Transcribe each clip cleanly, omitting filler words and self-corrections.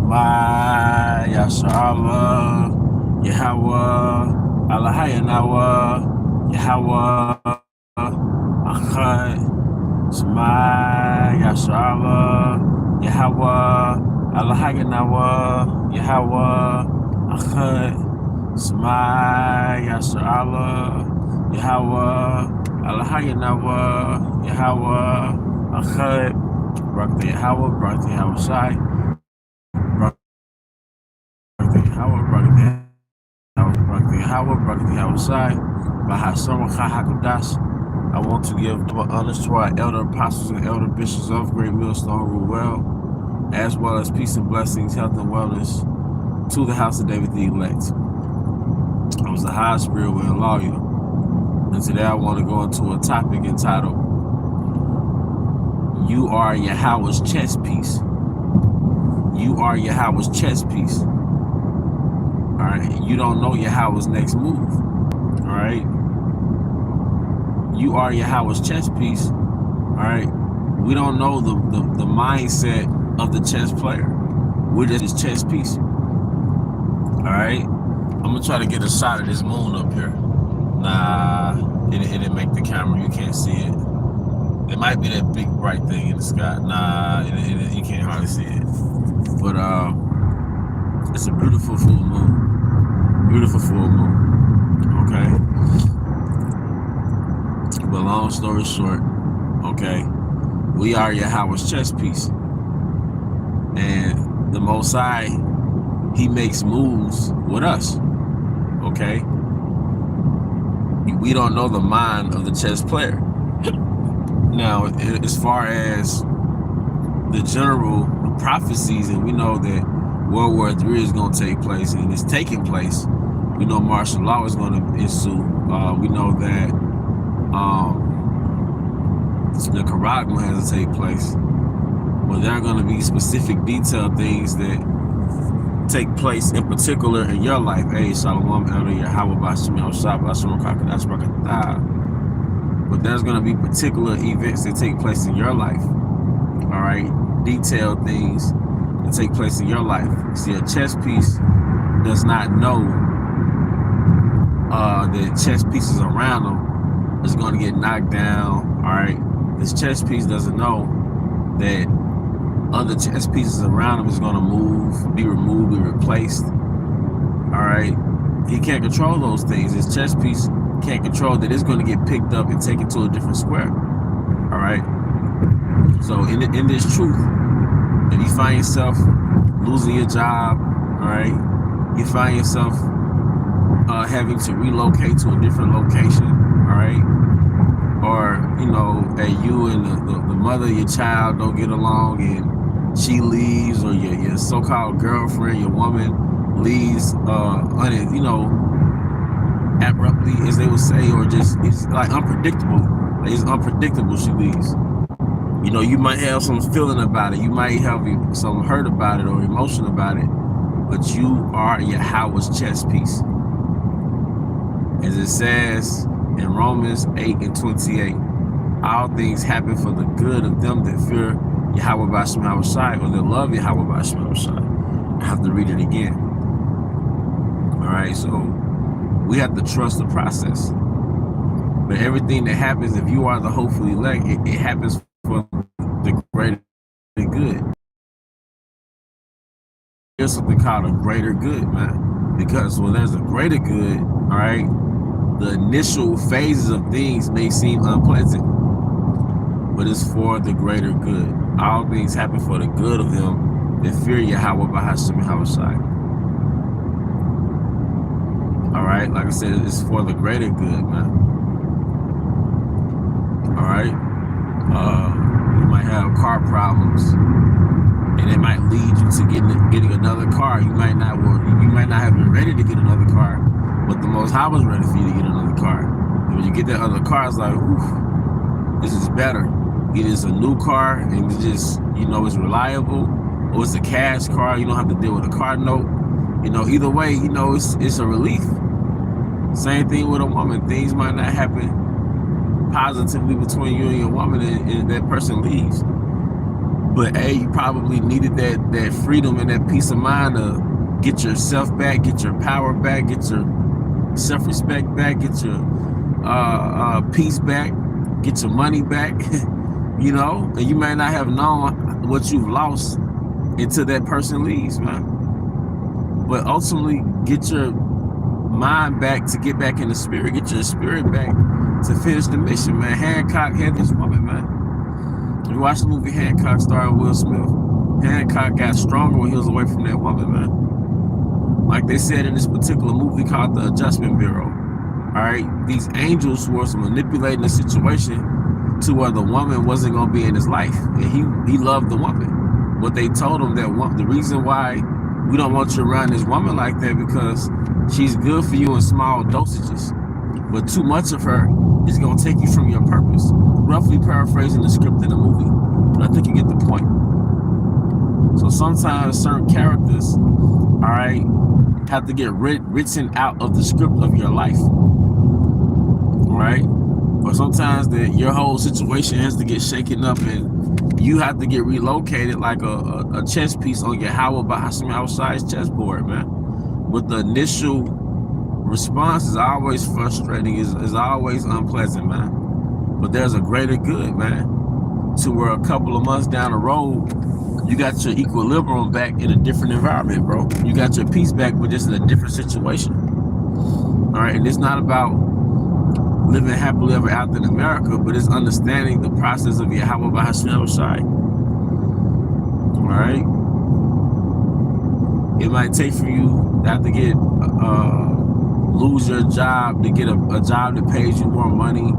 Shema Yasharallah Yahawah Allahayanawa Yahawah Achad Shema Yasharallah Yahawah Allahayanawa Yahawah Achad Shema Yasharallah Yahawah Allahayanawa Yahawah Achad Barak Yahawah, Barak Yahawah'S, Barak Yahawah, Barak Yahawah, Barak Yahawah'S, Bahasam Hakodash. I want to give honors to our elder apostles and elder bishops of Great Millstone Ruel, as well as peace and blessings, health and wellness to the house of David the elect. I was a high spirit with a lawyer, and today I want to go into a topic entitled "You are Yahawah's chess piece." You are Yahawah's chess piece. All right. You don't know Yahawah's next move. All right. You are Yahawah's chess piece. All right. We don't know the mindset of the chess player. We're just his chess piece. All right. I'm gonna try to get a shot of this moon up here. Nah, it didn't make the camera. You can't see it. It might be that big bright thing in the sky. Nah, you can't hardly see it. But it's a beautiful full moon. Beautiful full moon. Okay. But long story short, okay, we are Yahawah's chess piece. And the Most High, he makes moves with us. Okay? We don't know the mind of the chess player. Now, as far as the general prophecies, and we know that World War III is going to take place, and it's taking place. We know martial law is going to ensue. We know that the Karagma has to take place. But there are going to be specific detailed things that take place in particular in your life. Hey, Shalom, Elder Yahawah, Bashim Yahshua, Bashim Kakadash Brakatah. But there's going to be particular events that take place in your life. All right, detailed things that take place in your life. See, a chess piece does not know that chess pieces around them is going to get knocked down. All right, this chess piece doesn't know that other chess pieces around him is going to move, be removed, be replaced. All right, he can't control those things. His chess piece can't control that it's going to get picked up and taken to a different square. All right. So in this truth, if you find yourself losing your job, all right, you find yourself having to relocate to a different location, all right, or you and the mother of your child don't get along and she leaves, or your so-called girlfriend, your woman leaves, abruptly, as they would say, or just it's like unpredictable. It's unpredictable. She leaves. You might have some feeling about it. You might have some hurt about it or emotion about it, but you are Yahawah's chess piece. As it says in Romans 8:28, all things happen for the good of them that fear Yahawah Bashim Yahawah'S, or that love Yahawah Bashim Yahawah'S. I have to read it again. All right, so we have to trust the process. But everything that happens, if you are the hopeful elect, it happens for the greater good. There's something called a greater good, man. Because when there's a greater good, all right, the initial phases of things may seem unpleasant, but it's for the greater good. All things happen for the good of them that fear Yahawah Bahashim Yahawah's. All right, like I said, it's for the greater good, man. All right, you might have car problems, and it might lead you to getting another car. You might not have been ready to get another car, but the Most High was ready for you to get another car. And when you get that other car, it's like, oof, this is better. It is a new car, and it's just, it's reliable, or it's a cash car. You don't have to deal with a car note. Either way, it's a relief. Same thing with a woman. Things might not happen positively between you and your woman, and that person leaves. But hey, you probably needed that freedom and that peace of mind to get yourself back, get your power back, get your self-respect back, get your peace back, get your money back. You know, and you may not have known what you've lost until that person leaves, man. But ultimately, get your mind back to get back in the spirit, get your spirit back to finish the mission, man. Hancock had this woman, man. You watch the movie Hancock starring Will Smith. Hancock got stronger when he was away from that woman, man. Like they said in this particular movie called The Adjustment Bureau. All right, these angels was manipulating the situation to where the woman wasn't gonna be in his life, and he loved the woman. But they told him that the reason why we don't want you around this woman like that because she's good for you in small dosages, but too much of her is gonna take you from your purpose. Roughly paraphrasing the script in the movie, but I think you get the point. So sometimes certain characters, all right, have to get written out of the script of your life, all right? Or sometimes your whole situation has to get shaken up and you have to get relocated like a chess piece on Yahawah'S chessboard, man. But the initial response is always frustrating, is always unpleasant, man. But there's a greater good, man, to where a couple of months down the road, you got your equilibrium back in a different environment, bro. You got your peace back, but just in a different situation. All right, and it's not about living happily ever after in America, but it's understanding the process of Yahawah'S. All right? It might take for you to have to get, lose your job to get a job that pays you more money,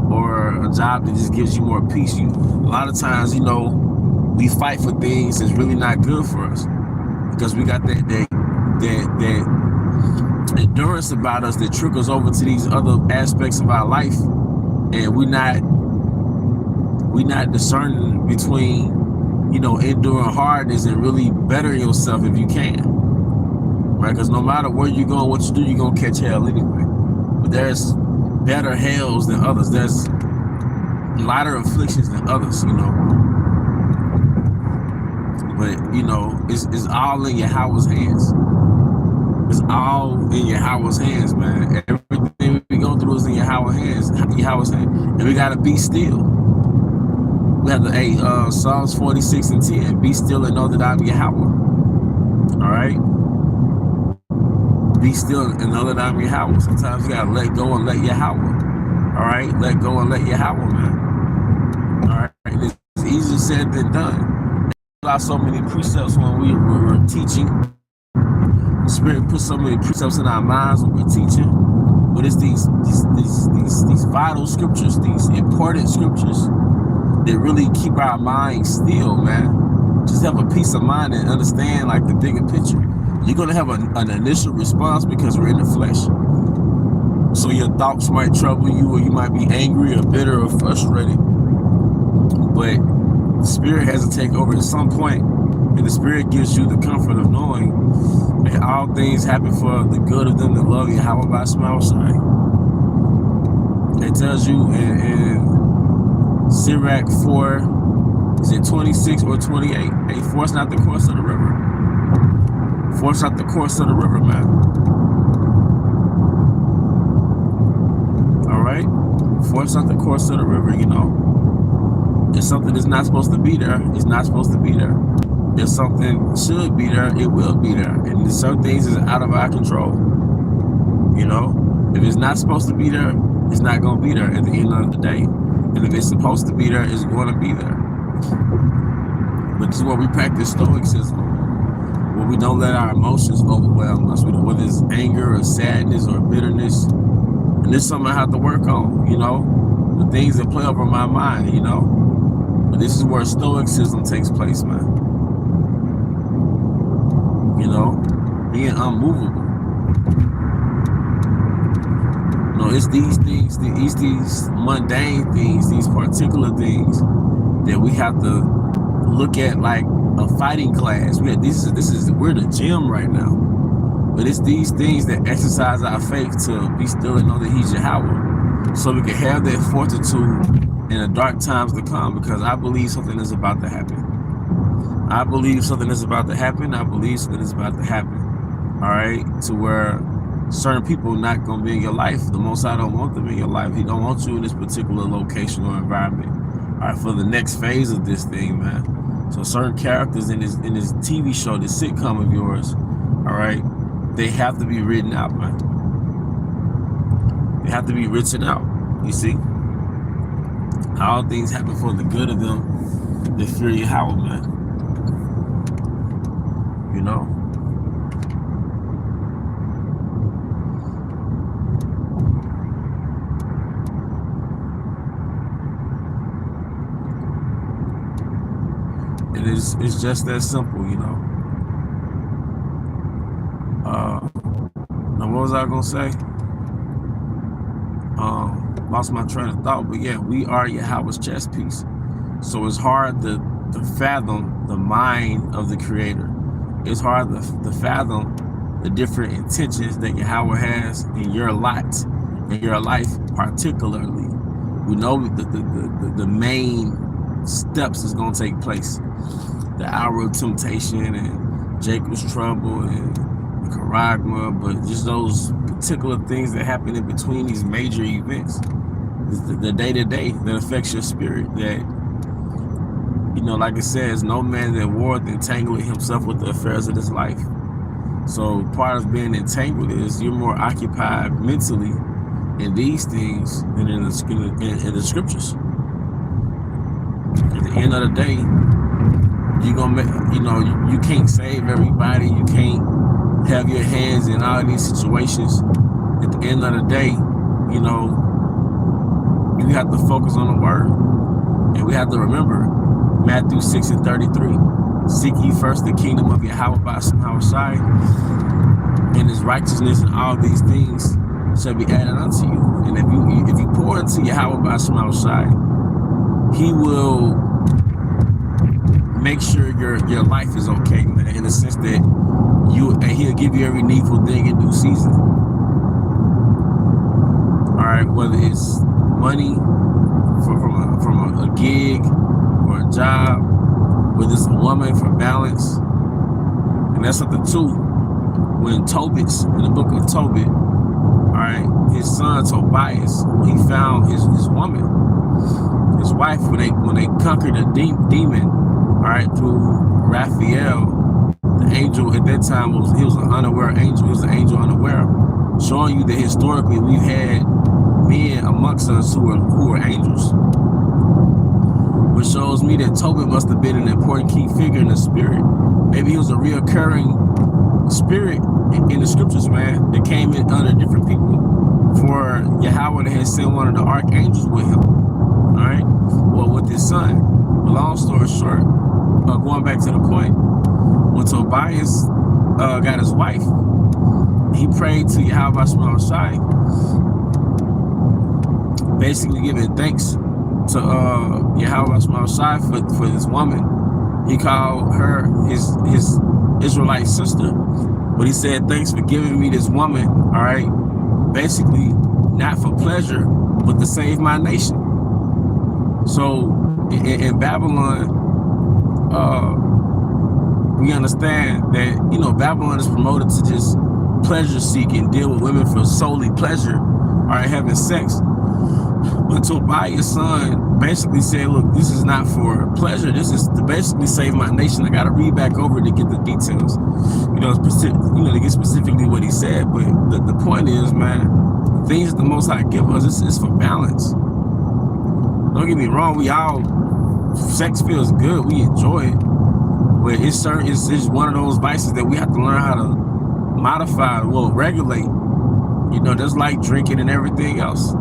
or a job that just gives you more peace. A lot of times, you know, we fight for things that's really not good for us because we got that endurance about us that trickles over to these other aspects of our life, and we're not discerning between, you know, enduring hardness and really bettering yourself if you can, right? Because no matter where you're going, what you do, you're gonna catch hell anyway. But there's better hells than others. There's lighter afflictions than others, you know. But you know, it's all in Yahawah's hands. It's all in Yahawah's hands, man. Everything we go through is in Yahawah's hands. And we gotta be still. We have the Psalms 46 and 10. Be still and know that I'm Yahawah. All right. Be still and know that I'm Yahawah. Sometimes you gotta let go and let Yahawah. All right, let go and let Yahawah, man. All right, and it's easier said than done. Got so many precepts when we were teaching. The Spirit puts so many precepts in our minds when we're teaching, but it's these vital scriptures, these important scriptures that really keep our minds still, man. Just have a peace of mind and understand like the bigger picture. You're gonna have an initial response because we're in the flesh. So your thoughts might trouble you, or you might be angry or bitter or frustrated. But the Spirit has to take over at some point, and the Spirit gives you the comfort of knowing that all things happen for the good of them that love Yahawah'S. It tells you in Sirach 4, is it 26 or 28? Hey, force not the course of the river. Force not the course of the river, man. All right? Force not the course of the river, you know. If something is not supposed to be there, it's not supposed to be there. If something should be there, it will be there. And certain things is out of our control. You know? If it's not supposed to be there, it's not going to be there at the end of the day. And if it's supposed to be there, it's going to be there. But this is where we practice stoicism, where we don't let our emotions overwhelm us, whether it's anger or sadness or bitterness. And this is something I have to work on, you know, the things that play over my mind, you know. But this is where stoicism takes place, man. You know, being unmovable. No, it's these things, these mundane things, these particular things that we have to look at like a fighting class. We're the gym right now. But it's these things that exercise our faith to be still and know that He's Yahawah, so we can have that fortitude in the dark times to come, because I believe something is about to happen. I believe something is about to happen. I believe something is about to happen. All right, to where certain people not gonna be in your life. The Most High don't want them in your life. He don't want you in this particular location or environment. All right, for the next phase of this thing, man. So certain characters in this TV show, this sitcom of yours, all right, they have to be written out, man. They have to be written out. You see, all things happen for the good of them that fear Yahawah, man. You know. And it's just that simple, you know. Now what was I gonna say? Lost my train of thought, but yeah, we are Yahawah's chess piece. So it's hard to fathom the mind of the Creator. It's hard to fathom the different intentions that Yahawah has in your lot, in your life particularly. We know the main steps is gonna take place. The hour of temptation and Jacob's trouble and the charagma, but just those particular things that happen in between these major events, the day-to-day that affects your spirit, that, you know, like it says, no man that warreth entangled himself with the affairs of this life. So part of being entangled is you're more occupied mentally in these things than in the scriptures. At the end of the day, you're gonna make, you know, you can't save everybody. You can't have your hands in all these situations. At the end of the day, you know, you have to focus on the word. And we have to remember Matthew 6:33. Seek ye first the kingdom of Yahawah'S and his righteousness, and all these things shall be added unto you. And if you pour into Yahawah'S, he will make sure your life is okay, man, in the sense that he'll give you every needful thing in due season. All right, whether it's money from a gig or a job, whether it's a woman for balance. And that's something too. When Tobit's in the book of Tobit, all right, his son Tobias, he found his woman, his wife, when they conquered a demon, all right, through Raphael, the angel at that time he was an unaware angel. He was an angel unaware, showing you that historically we've had men amongst us who are angels, which shows me that Tobit must have been an important key figure in the spirit. Maybe he was a reoccurring spirit in the scriptures, man, that came in under different people for Yahawah that had sent one of the archangels with him, all right, well, with his son. But long story short, going back to the point, when Tobias got his wife, he prayed to Yahawah's, basically giving thanks to Yahawah's for this woman. He called her his Israelite sister, but he said, thanks for giving me this woman, all right, basically not for pleasure, but to save my nation. So in Babylon, we understand that, you know, Babylon is promoted to just pleasure seeking, deal with women for solely pleasure, all right, having sex. But Tobias' son basically said, look, this is not for pleasure. This is to basically save my nation. I got to read back over to get the details, you know, to get specifically what he said. But the point is, man, the things that the Most High give us is for balance. Don't get me wrong. Sex feels good. We enjoy it. But it's one of those vices that we have to learn how to modify, regulate. You know, just like drinking and everything else.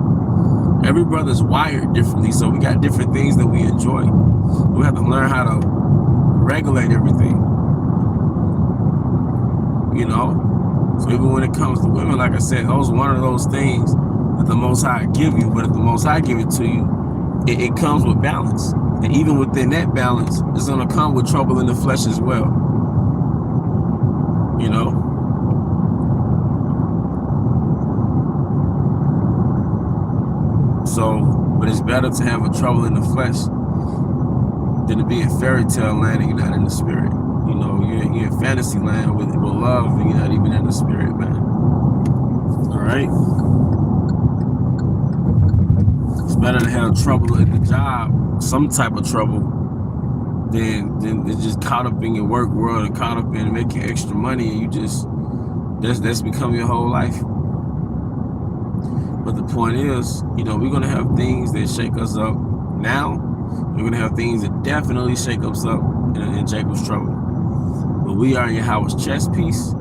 Every brother's wired differently, so we got different things that we enjoy. We have to learn how to regulate everything. You know? So even when it comes to women, like I said, those one of those things that the Most High give you, but if the Most High give it to you, it comes with balance. And even within that balance, it's gonna come with trouble in the flesh as well. You know? So, but it's better to have a trouble in the flesh than to be in fairy tale land and you're not in the spirit. You know, you're in fantasy land with love and you're not even in the spirit, man. All right. It's better to have trouble at the job, some type of trouble, than just caught up in your work world and caught up in making extra money and you just that's become your whole life. But the point is, you know, we're gonna have things that shake us up now. We're gonna have things that definitely shake us up in Jacob's trouble. But we are Yahawah's chess piece,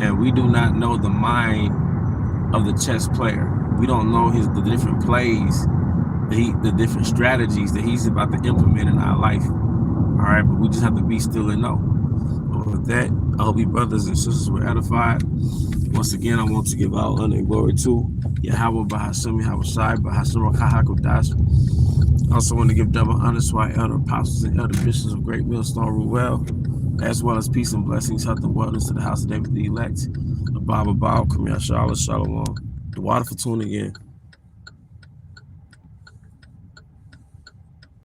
and we do not know the mind of the chess player. We don't know the different plays, the different strategies that he's about to implement in our life. All right, but we just have to be still and know. But with that, I hope you brothers and sisters were edified. Once again, I want to give all honor and glory to Yahawah Bahashem Yahawashi Bahashem Kahakodash. I also want to give double honor to our elder apostles and elder bishops of Great Millstone Ruel, as well as peace and blessings, health and wellness to the house of David the elect, the Baba Baal, Kamiyah Shalom, Shalom. The water for tuning in.